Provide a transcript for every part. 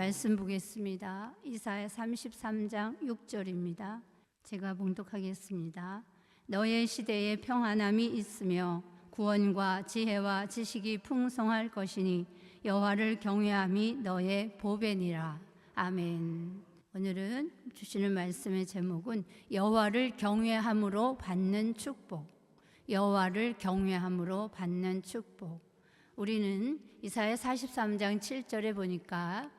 말씀 보겠습니다. 이사야 33장 6절입니다. 제가 봉독하겠습니다. 너의 시대에 평안함이 있으며 구원과 지혜와 지식이 풍성할 것이니 여호와를 경외함이 너의 보배니라. 아멘. 오늘은 주시는 말씀의 제목은 여호와를 경외함으로 받는 축복. 여호와를 경외함으로 받는 축복. 우리는 이사야 43장 7절에 보니까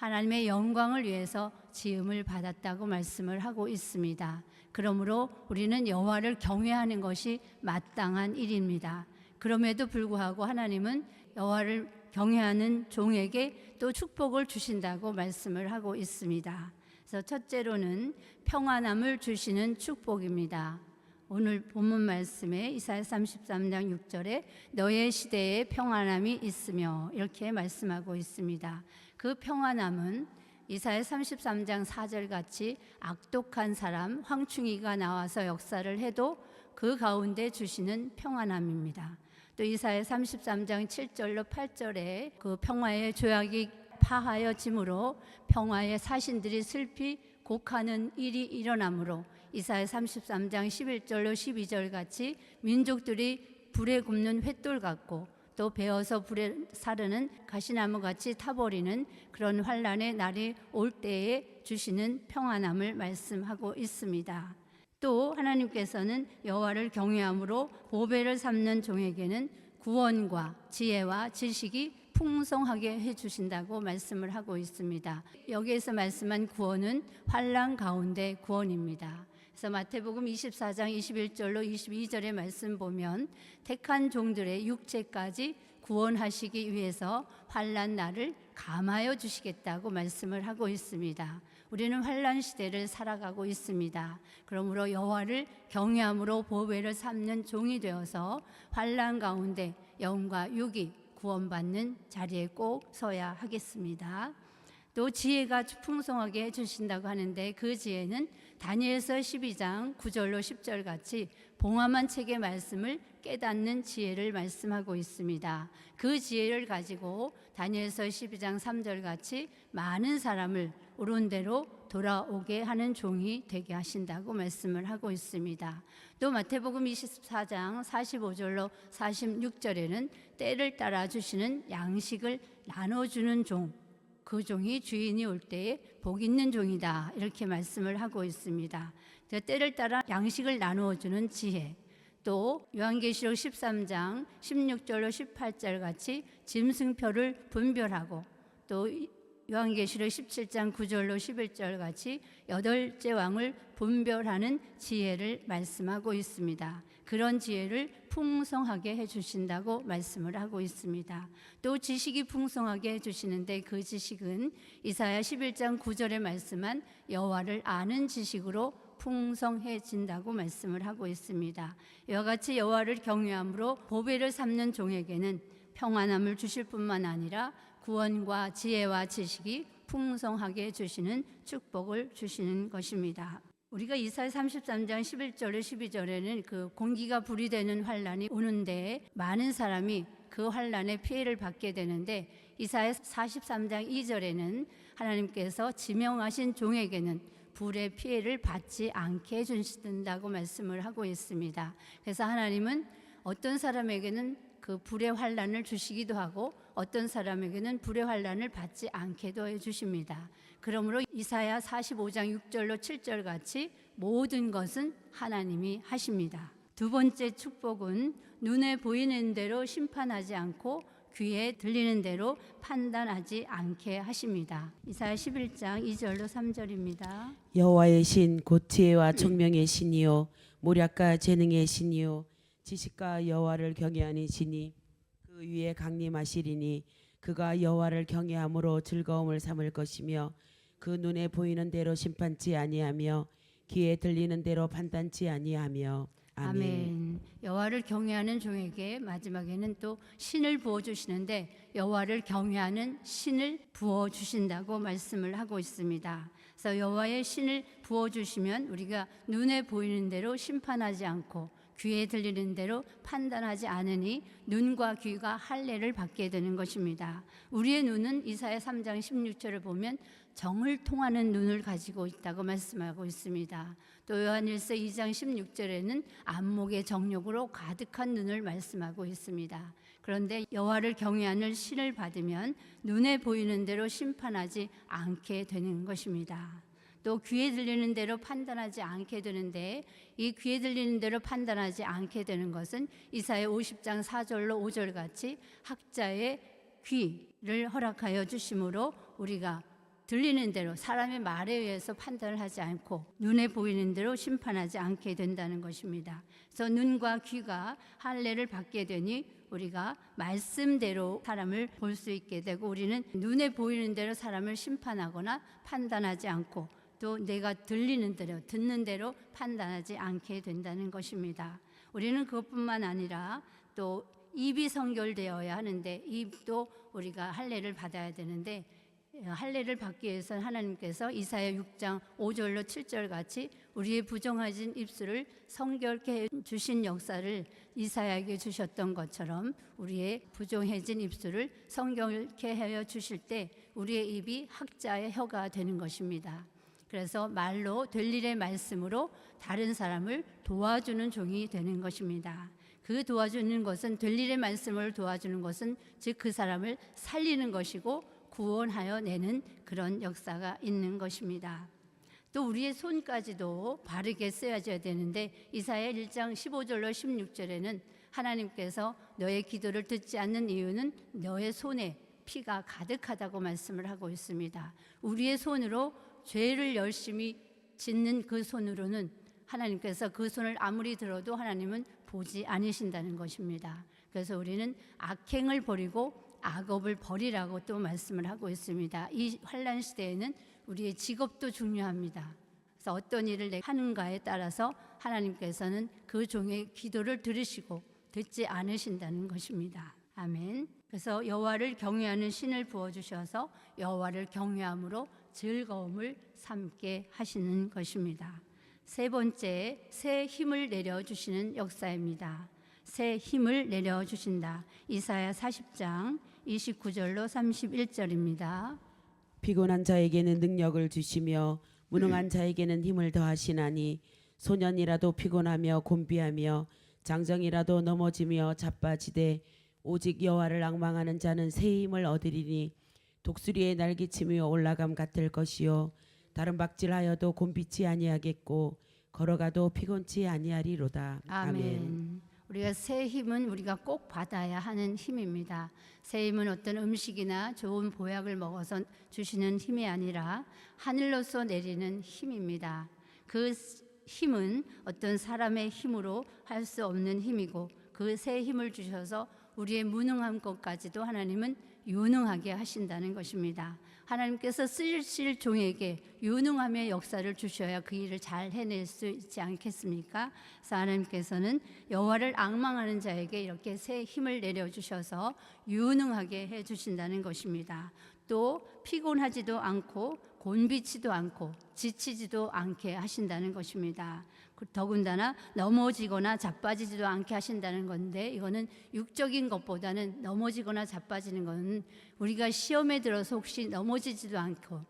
하나님의 영광을 위해서 지음을 받았다고 말씀을 하고 있습니다. 그러므로 우리는 여호와를 경외하는 것이 마땅한 일입니다. 그럼에도 불구하고 하나님은 여호와를 경외하는 종에게 또 축복을 주신다고 말씀을 하고 있습니다. 그래서 첫째로는 평안함을 주시는 축복입니다. 오늘 본문 말씀에 이사야 33장 6절에 너의 시대에 평안함이 있으며 이렇게 말씀하고 있습니다. 그 평안함은 이사야 33장 4절 같이 악독한 사람 황충이가 나와서 역사를 해도 그 가운데 주시는 평안함입니다. 또 이사야 33장 7절로 8절에 그 평화의 조약이 파하여짐으로 평화의 사신들이 슬피 곡하는 일이 일어나므로 이사야 33장 11절로 12절 같이 민족들이 불에 굽는 횃돌 같고 또 베어서 불에 사르는 가시나무 같이 타버리는 그런 환난의 날이 올 때에 주시는 평안함을 말씀하고 있습니다. 또 하나님께서는 여호와를 경외함으로 보배를 삼는 종에게는 구원과 지혜와 지식이 풍성하게 해주신다고 말씀을 하고 있습니다. 여기에서 말씀한 구원은 환난 가운데 구원입니다. 그래서 마태복음 24장 21절로 22절의 말씀 보면 택한 종들의 육체까지 구원하시기 위해서 환난 날을 감하여 주시겠다고 말씀을 하고 있습니다. 우리는 환난 시대를 살아가고 있습니다. 그러므로 여호와를 경외함으로 보배를 삼는 종이 되어서 환난 가운데 영과 육이 구원받는 자리에 꼭 서야 하겠습니다. 또 지혜가 풍성하게 해주신다고 하는데 그 지혜는 다니엘서 12장 9절로 10절 같이 봉함한 책의 말씀을 깨닫는 지혜를 말씀하고 있습니다. 그 지혜를 가지고 다니엘서 12장 3절 같이 많은 사람을 옳은 대로 돌아오게 하는 종이 되게 하신다고 말씀을 하고 있습니다. 또 마태복음 24장 45절로 46절에는 때를 따라 주시는 양식을 나눠주는 종, 그 종이 주인이 올 때에 복 있는 종이다 이렇게 말씀을 하고 있습니다. 때를 따라 양식을 나누어주는 지혜, 또 요한계시록 13장 16절로 18절 같이 짐승표를 분별하고 또 요한계시록 17장 9절로 11절 같이 여덟째 왕을 분별하는 지혜를 말씀하고 있습니다. 그런 지혜를 풍성하게 해주신다고 말씀을 하고 있습니다. 또 지식이 풍성하게 해주시는데 그 지식은 이사야 11장 9절에 말씀한 여호와를 아는 지식으로 풍성해진다고 말씀을 하고 있습니다. 이와 같이 여호와를 경외함으로 보배를 삼는 종에게는 평안함을 주실 뿐만 아니라 구원과 지혜와 지식이 풍성하게 주시는 축복을 주시는 것입니다. 우리가 이사야 33장 11절에 12절에는 그 공기가 불이 되는 환난이 오는데 많은 사람이 그 환난의 피해를 받게 되는데 이사야 43장 2절에는 하나님께서 지명하신 종에게는 불의 피해를 받지 않게 해주신다고 말씀을 하고 있습니다. 그래서 하나님은 어떤 사람에게는 그 불의 환난을 주시기도 하고 어떤 사람에게는 불의 환난을 받지 않게도 해주십니다. 그러므로 이사야 45장 6절로 7절 같이 모든 것은 하나님이 하십니다. 두 번째 축복은 눈에 보이는 대로 심판하지 않고 귀에 들리는 대로 판단하지 않게 하십니다. 이사야 11장 2절로 3절입니다. 여호와의 신 곧 지혜와 총명의 신이요 모략과 재능의 신이요 지식과 여호와를 경외하는 신이 그 위에 강림하시리니 그가 여호와를 경외함으로 즐거움을 삼을 것이며 그 눈에 보이는 대로 심판치 아니하며 귀에 들리는 대로 판단치 아니하며 아멘. 여호와를 경외하는 종에게 마지막에는 또 신을 부어 주시는데 여호와를 경외하는 신을 부어 주신다고 말씀을 하고 있습니다. 그래서 여호와의 신을 부어 주시면 우리가 눈에 보이는 대로 심판하지 않고 귀에 들리는 대로 판단하지 않으니 눈과 귀가 할례를 받게 되는 것입니다. 우리의 눈은 이사야 3장 16절을 보면 정을 통하는 눈을 가지고 있다고 말씀하고 있습니다. 또 요한일서 2장 16절에는 안목의 정욕으로 가득한 눈을 말씀하고 있습니다. 그런데 여호와를 경외하는 신을 받으면 눈에 보이는 대로 심판하지 않게 되는 것입니다. 또 귀에 들리는 대로 판단하지 않게 되는데, 이 귀에 들리는 대로 판단하지 않게 되는 것은 이사야 50장 4절로 5절 같이 학자의 귀를 허락하여 주심으로 우리가 들리는 대로 사람의 말에 의해서 판단을 하지 않고 눈에 보이는 대로 심판하지 않게 된다는 것입니다. 그래서 눈과 귀가 할례를 받게 되니 우리가 말씀대로 사람을 볼 수 있게 되고, 우리는 눈에 보이는 대로 사람을 심판하거나 판단하지 않고 또 내가 들리는 대로 듣는 대로 판단하지 않게 된다는 것입니다. 우리는 그것뿐만 아니라 또 입이 성결되어야 하는데, 입도 우리가 할례를 받아야 되는데, 할례를 받기 위해서는 하나님께서 이사야 6장 5절로 7절 같이 우리의 부정해진 입술을 성결케 해주신 역사를 이사야에게 주셨던 것처럼 우리의 부정해진 입술을 성결케 하여 주실 때 우리의 입이 학자의 혀가 되는 것입니다. 그래서 말로 될 일의 말씀으로 다른 사람을 도와주는 종이 되는 것입니다. 그 도와주는 것은, 될 일의 말씀을 도와주는 것은 즉 그 사람을 살리는 것이고 구원하여 내는 그런 역사가 있는 것입니다. 또 우리의 손까지도 바르게 쓰여져야 되는데, 이사야 1장 15절로 16절에는 하나님께서 너의 기도를 듣지 않는 이유는 너의 손에 피가 가득하다고 말씀을 하고 있습니다. 우리의 손으로 죄를 열심히 짓는 그 손으로는 하나님께서 그 손을 아무리 들어도 하나님은 보지 않으신다는 것입니다. 그래서 우리는 악행을 버리고 악업을 버리라고 또 말씀을 하고 있습니다. 이 환난 시대에는 우리의 직업도 중요합니다. 그래서 어떤 일을 내가 하는가에 따라서 하나님께서는 그 종의 기도를 들으시고 듣지 않으신다는 것입니다. 아멘. 그래서 여호와를 경외하는 신을 부어주셔서 여호와를 경외함으로 즐거움을 삼게 하시는 것입니다. 세 번째, 새 힘을 내려주시는 역사입니다. 새 힘을 내려주신다. 이사야 40장 29절로 31절입니다. 피곤한 자에게는 능력을 주시며 무능한 자에게는 힘을 더하시나니 소년이라도 피곤하며 곤비하며 장정이라도 넘어지며 자빠지되 오직 여호와를 앙망하는 자는 새 힘을 얻으리니 독수리의 날개치며 올라감 같을 것이요 다른 박질하여도 곤비치 아니하겠고 걸어가도 피곤치 아니하리로다. 아멘. 우리가 새 힘은 우리가 꼭 받아야 하는 힘입니다. 새 힘은 어떤 음식이나 좋은 보약을 먹어서 주시는 힘이 아니라 하늘로서 내리는 힘입니다. 그 힘은 어떤 사람의 힘으로 할 수 없는 힘이고, 그 새 힘을 주셔서 우리의 무능한 것까지도 하나님은 유능하게 하신다는 것입니다. 하나님께서 쓰실 종에게 유능함의 역사를 주셔야 그 일을 잘 해낼 수 있지 않겠습니까? 그래서 하나님께서는 여호와를 앙망하는 자에게 이렇게 새 힘을 내려주셔서 유능하게 해주신다는 것입니다. 또 피곤하지도 않고 곤비치도 않고 지치지도 않게 하신다는 것입니다. 더군다나 넘어지거나 자빠지지도 않게 하신다는 건데, 이거는 육적인 것보다는 넘어지거나 자빠지는 것은 우리가 시험에 들어서 혹시 넘어지지도 않고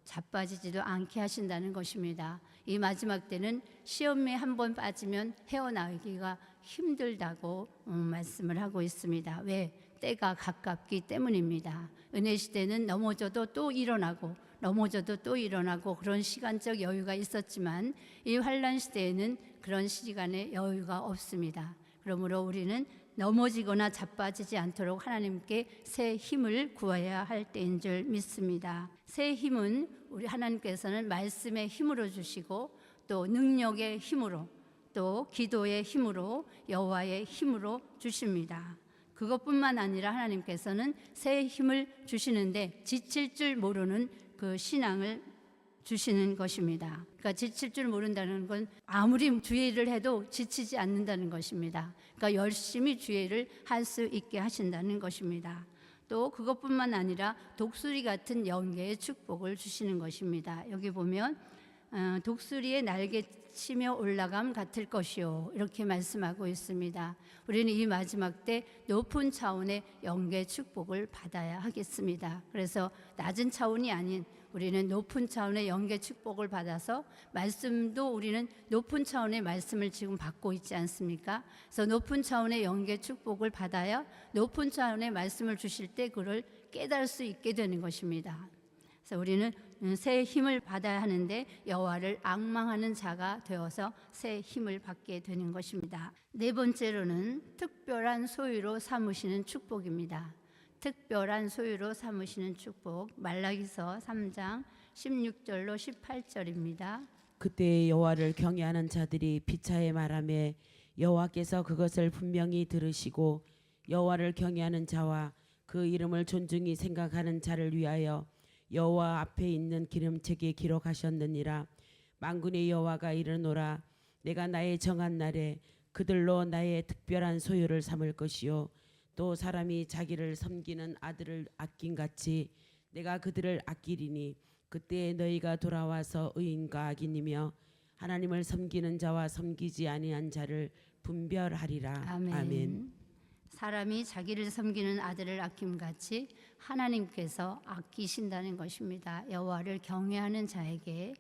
자빠지지도 않게 하신다는 것입니다. 이 마지막 때는 시험에 한번 빠지면 헤어나오기가 힘들다고 말씀을 하고 있습니다. 왜? 때가 가깝기 때문입니다. 은혜 시대는 넘어져도 또 일어나고 넘어져도 또 일어나고 그런 시간적 여유가 있었지만, 이 환난 시대에는 그런 시간의 여유가 없습니다. 그러므로 우리는 넘어지거나 자빠지지 않도록 하나님께 새 힘을 구해야 할 때인 줄 믿습니다. 새 힘은 우리 하나님께서는 말씀의 힘으로 주시고, 또 능력의 힘으로, 또 기도의 힘으로, 여호와의 힘으로 주십니다. 그것뿐만 아니라 하나님께서는 새 힘을 주시는데 지칠 줄 모르는 그 신앙을 주시는 것입니다. 그러니까 지칠 줄 모른다는 건 아무리 주의 일을 해도 지치지 않는다는 것입니다. 그러니까 열심히 주의 일을 할 수 있게 하신다는 것입니다. 또 그것뿐만 아니라 독수리 같은 영계의 축복을 주시는 것입니다. 여기 보면 독수리의 날개치며 올라감 같을 것이요, 이렇게 말씀하고 있습니다. 우리는 이 마지막 때 높은 차원의 영계 축복을 받아야 하겠습니다. 그래서 낮은 차원이 아닌 우리는 높은 차원의 영계 축복을 받아서 말씀도 우리는 높은 차원의 말씀을 지금 받고 있지 않습니까? 그래서 높은 차원의 영계 축복을 받아야 높은 차원의 말씀을 주실 때 그를 깨달을 수 있게 되는 것입니다. 그래서 우리는 새 힘을 받아야 하는데 여호와를 앙망하는 자가 되어서 새 힘을 받게 되는 것입니다. 네 번째로는 특별한 소유로 삼으시는 축복입니다. 특별한 소유로 삼으시는 축복, 말라기서 3장 16절로 18절입니다. 그때 여호와를 경외하는 자들이 피차에 말하며 여호와께서 그것을 분명히 들으시고 여호와를 경외하는 자와 그 이름을 존중히 생각하는 자를 위하여 여호와 앞에 있는 기름책에 기록하셨느니라. 만군의 여호와가 이르노라. 내가 나의 정한 날에 그들로 나의 특별한 소유를 삼을 것이요, 또 사람이 자기를 섬기는 아들을 아낀 같이 내가 그들을 아끼리니 그때 너희가 돌아와서 의인과 악인이며 하나님을 섬기는 자와 섬기지 아니한 자를 분별하리라. 아멘. 사람이 자기를 섬기는 아들을 아낌같이 하나님께서 아끼신다는 것입니다. 여호와를 경외하는 자에게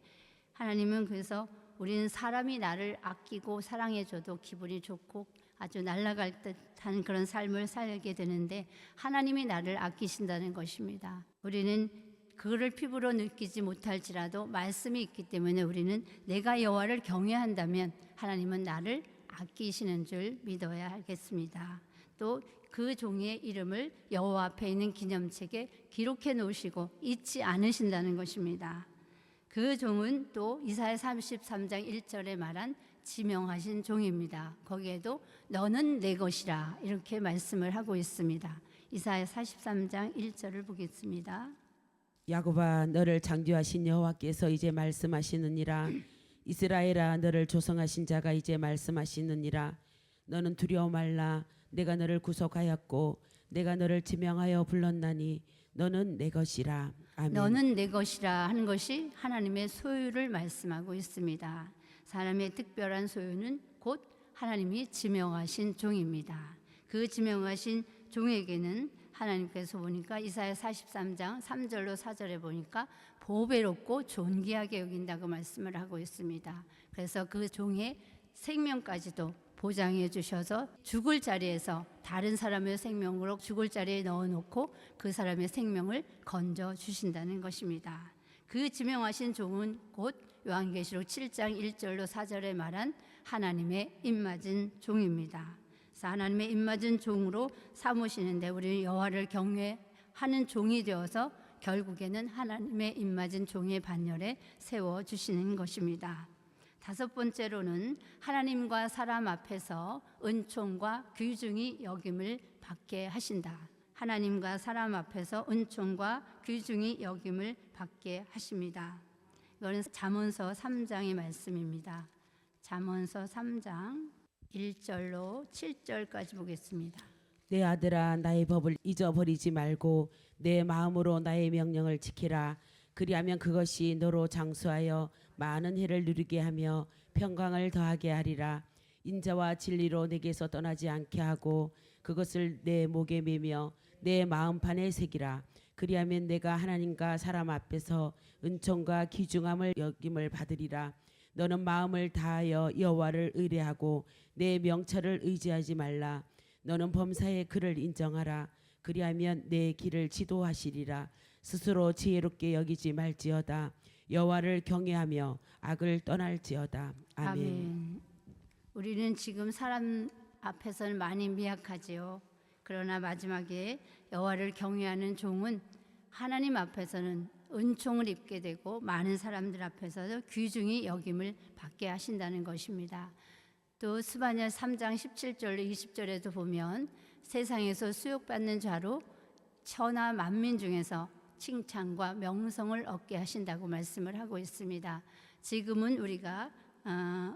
하나님은, 그래서 우리는 사람이 나를 아끼고 사랑해줘도 기분이 좋고 아주 날아갈 듯한 그런 삶을 살게 되는데, 하나님이 나를 아끼신다는 것입니다. 우리는 그를 피부로 느끼지 못할지라도 말씀이 있기 때문에 우리는 내가 여호와를 경외한다면 하나님은 나를 아끼시는 줄 믿어야 하겠습니다. 또 그 종의 이름을 여호와 앞에 있는 기념책에 기록해 놓으시고 잊지 않으신다는 것입니다. 그 종은 또 이사야 33장 1절에 말한 지명하신 종입니다. 거기에도 너는 내 것이라 이렇게 말씀을 하고 있습니다. 이사야 43장 1절을 보겠습니다. 야곱아, 너를 창조하신 여호와께서 이제 말씀하시느니라. 이스라엘아, 너를 조성하신 자가 이제 말씀하시느니라. 너는 두려워 말라. 내가 너를 구속하였고 내가 너를 지명하여 불렀나니 너는 내 것이라. 아멘. 너는 내 것이라 하는 것이 하나님의 소유를 말씀하고 있습니다. 사람의 특별한 소유는 곧 하나님이 지명하신 종입니다. 그 지명하신 종에게는 하나님께서 보니까 이사야 43장 3절로 4절에 보니까 보배롭고 존귀하게 여긴다고 말씀을 하고 있습니다. 그래서 그 종의 생명까지도 보장해 주셔서 죽을 자리에서 다른 사람의 생명으로 죽을 자리에 넣어놓고 그 사람의 생명을 건져 주신다는 것입니다. 그 지명하신 종은 곧 요한계시록 7장 1절로 4절에 말한 하나님의 입맞은 종입니다. 그래서 하나님의 입맞은 종으로 삼으시는데 우리는 여호와를 경외하는 종이 되어서 결국에는 하나님의 입맞은 종의 반열에 세워주시는 것입니다. 다섯 번째로는 하나님과 사람 앞에서 은총과 귀중히 여김을 받게 하신다. 하나님과 사람 앞에서 은총과 귀중히 여김을 받게 하십니다. 이거는 잠언서 3장의 말씀입니다. 잠언서 3장 1절로 7절까지 보겠습니다. 내 아들아, 나의 법을 잊어버리지 말고 내 마음으로 나의 명령을 지키라. 그리하면 그것이 너로 장수하여 많은 해를 누리게 하며 평강을 더하게 하리라. 인자와 진리로 내게서 떠나지 않게 하고 그것을 내 목에 매며 내 마음판에 새기라. 그리하면 내가 하나님과 사람 앞에서 은총과 귀중함을 여김을 받으리라. 너는 마음을 다하여 여호와를 의뢰하고 내 명철을 의지하지 말라. 너는 범사에 그를 인정하라. 그리하면 내 길을 지도하시리라. 스스로 지혜롭게 여기지 말지어다. 여호와를 경외하며 악을 떠날지어다. 아멘. 아멘. 우리는 지금 사람 앞에서는 많이 미약하지요. 그러나 마지막에 여호와를 경외하는 종은 하나님 앞에서는 은총을 입게 되고 많은 사람들 앞에서도 귀중히 여김을 받게 하신다는 것입니다. 또 스바냐 3장 17절로 20절에도 보면 세상에서 수욕받는 자로 천하 만민 중에서 칭찬과 명성을 얻게 하신다고 말씀을 하고 있습니다. 지금은 우리가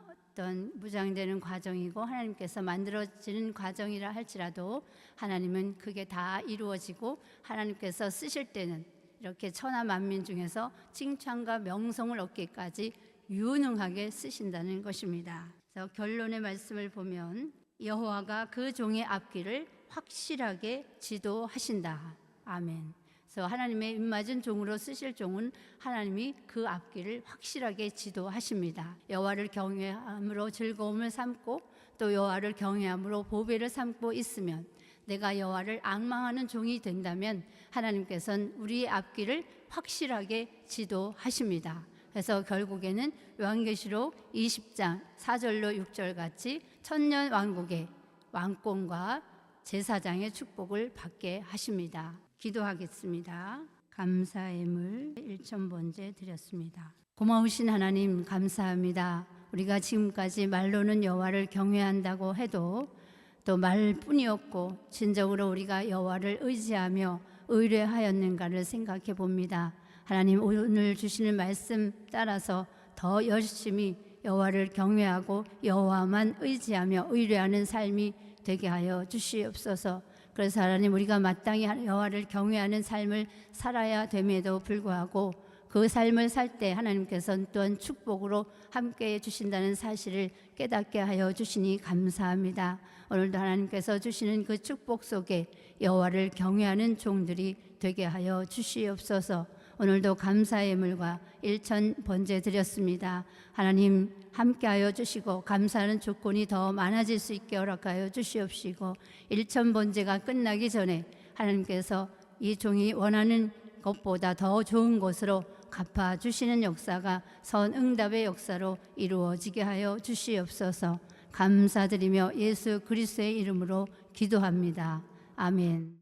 어떤 무장되는 과정이고 하나님께서 만들어지는 과정이라 할지라도 하나님은 그게 다 이루어지고 하나님께서 쓰실 때는 이렇게 천하 만민 중에서 칭찬과 명성을 얻기까지 유능하게 쓰신다는 것입니다. 그래서 결론의 말씀을 보면 여호와가 그 종의 앞길을 확실하게 지도하신다. 아멘. 그래서 하나님의 입맞은 종으로 쓰실 종은 하나님이 그 앞길을 확실하게 지도하십니다. 여호와를 경외함으로 즐거움을 삼고 또 여호와를 경외함으로 보배를 삼고 있으면, 내가 여호와를 앙망하는 종이 된다면 하나님께서는 우리의 앞길을 확실하게 지도하십니다. 그래서 결국에는 요한계시록 20장 4절로 6절 같이 천년 왕국의 왕권과 제사장의 축복을 받게 하십니다. 기도하겠습니다. 감사의 물 1,000번째 드렸습니다. 고마우신 하나님 감사합니다. 우리가 지금까지 말로는 여호와를 경외한다고 해도 또 말뿐이었고 진정으로 우리가 여호와를 의지하며 의뢰하였는가를 생각해 봅니다. 하나님, 오늘 주시는 말씀 따라서 더 열심히 여호와를 경외하고 여호와만 의지하며 의뢰하는 삶이 되게 하여 주시옵소서. 그래서 하나님, 우리가 마땅히 여호와를 경외하는 삶을 살아야 됨에도 불구하고 그 삶을 살 때 하나님께서는 또한 축복으로 함께해 주신다는 사실을 깨닫게 하여 주시니 감사합니다. 오늘도 하나님께서 주시는 그 축복 속에 여호와를 경외하는 종들이 되게 하여 주시옵소서. 오늘도 감사의 물과 1,000번제 드렸습니다. 하나님 함께하여 주시고 감사하는 조건이 더 많아질 수 있게 허락하여 주시옵시고 1,000번제가 끝나기 전에 하나님께서 이 종이 원하는 것보다 더 좋은 것으로 갚아주시는 역사가 선응답의 역사로 이루어지게 하여 주시옵소서. 감사드리며 예수 그리스도의 이름으로 기도합니다. 아멘.